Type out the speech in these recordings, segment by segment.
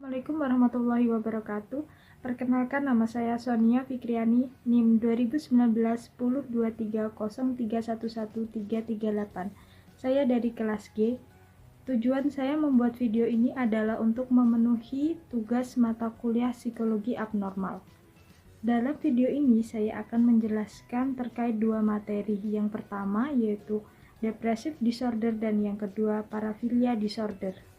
Assalamualaikum warahmatullahi wabarakatuh. Perkenalkan, nama saya Sonia Fikriani, NIM 2019 102303111338. Saya dari kelas G. Tujuan saya membuat video ini adalah untuk memenuhi tugas mata kuliah psikologi abnormal. Dalam video ini saya akan menjelaskan terkait dua materi. Yang pertama yaitu depressive disorder dan yang kedua paraphilia disorder.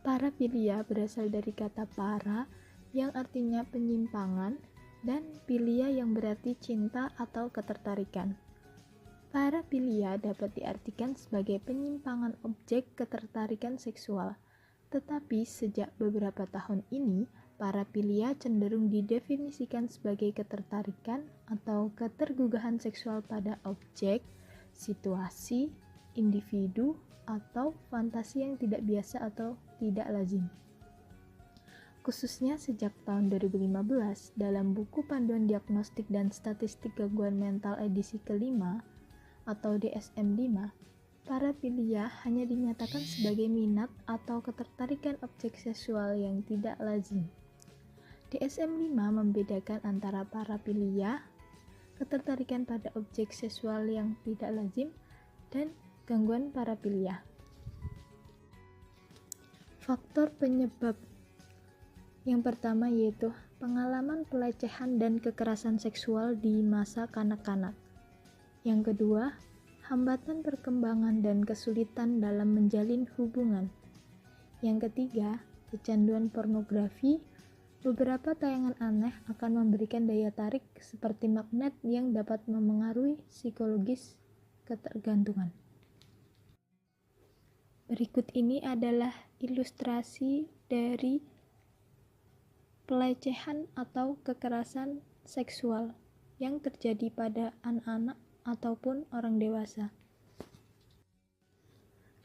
Paraphilia berasal dari kata para yang artinya penyimpangan dan philia yang berarti cinta atau ketertarikan. Paraphilia dapat diartikan sebagai penyimpangan objek ketertarikan seksual. Tetapi sejak beberapa tahun ini, paraphilia cenderung didefinisikan sebagai ketertarikan atau ketergugahan seksual pada objek, situasi, individu, atau fantasi yang tidak biasa atau tidak lazim. Khususnya sejak tahun 2015, dalam buku Panduan Diagnostik dan Statistik Gangguan Mental edisi kelima atau DSM-5, paraphilia hanya dinyatakan sebagai minat atau ketertarikan objek seksual yang tidak lazim. DSM-5 membedakan antara paraphilia, ketertarikan pada objek seksual yang tidak lazim, dan gangguan paraphilia. Faktor penyebab yang pertama yaitu pengalaman pelecehan dan kekerasan seksual di masa kanak-kanak. Yang kedua, hambatan perkembangan dan kesulitan dalam menjalin hubungan. Yang ketiga, kecanduan pornografi. Beberapa tayangan aneh akan memberikan daya tarik seperti magnet yang dapat memengaruhi psikologis ketergantungan. Berikut ini adalah ilustrasi dari pelecehan atau kekerasan seksual yang terjadi pada anak-anak ataupun orang dewasa.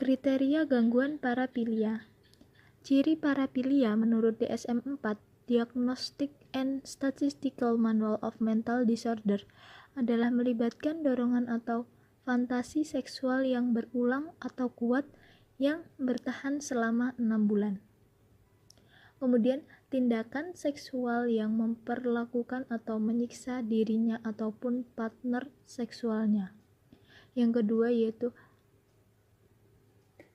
Kriteria gangguan paraphilia. Ciri paraphilia menurut DSM-4, Diagnostic and Statistical Manual of Mental Disorder, adalah melibatkan dorongan atau fantasi seksual yang berulang atau kuat yang bertahan selama 6 bulan. Kemudian, tindakan seksual yang memperlakukan atau menyiksa dirinya ataupun partner seksualnya. Yang kedua yaitu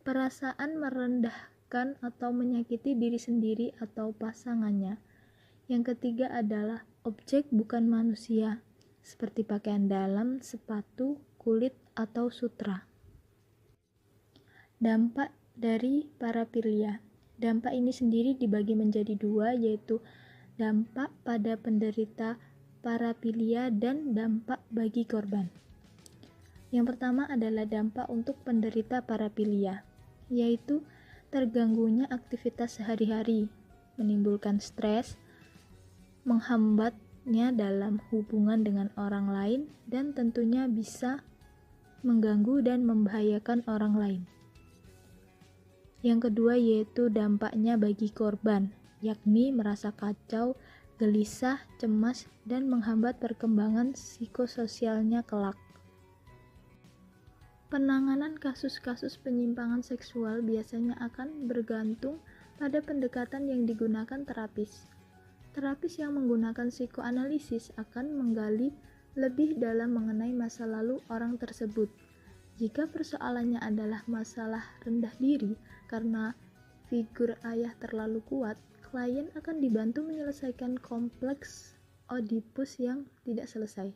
perasaan merendahkan atau menyakiti diri sendiri atau pasangannya. Yang ketiga adalah objek bukan manusia, seperti pakaian dalam, sepatu, kulit, atau sutra. Dampak dari paraphilia. Dampak ini sendiri dibagi menjadi dua, yaitu dampak pada penderita paraphilia dan dampak bagi korban. Yang pertama adalah dampak untuk penderita paraphilia, yaitu terganggunya aktivitas sehari-hari, menimbulkan stres, menghambatnya dalam hubungan dengan orang lain, dan tentunya bisa mengganggu dan membahayakan orang lain. Yang kedua yaitu dampaknya bagi korban, yakni merasa kacau, gelisah, cemas, dan menghambat perkembangan psikososialnya kelak. Penanganan kasus-kasus penyimpangan seksual biasanya akan bergantung pada pendekatan yang digunakan terapis. Terapis yang menggunakan psikoanalisis akan menggali lebih dalam mengenai masa lalu orang tersebut. Jika persoalannya adalah masalah rendah diri karena figur ayah terlalu kuat, klien akan dibantu menyelesaikan kompleks Oedipus yang tidak selesai.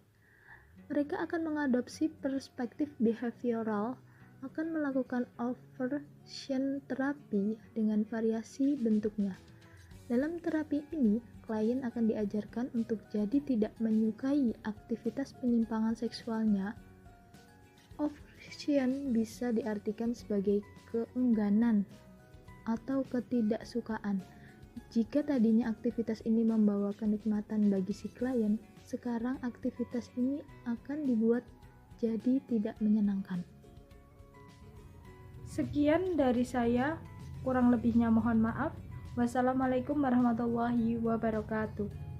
Mereka akan mengadopsi perspektif behavioral, akan melakukan aversion terapi dengan variasi bentuknya. Dalam terapi ini, klien akan diajarkan untuk jadi tidak menyukai aktivitas penyimpangan seksualnya. Aversion bisa diartikan sebagai keengganan atau ketidaksukaan. Jika tadinya aktivitas ini membawa kenikmatan bagi si klien, sekarang aktivitas ini akan dibuat jadi tidak menyenangkan. Sekian dari saya, kurang lebihnya mohon maaf. Wassalamualaikum warahmatullahi wabarakatuh.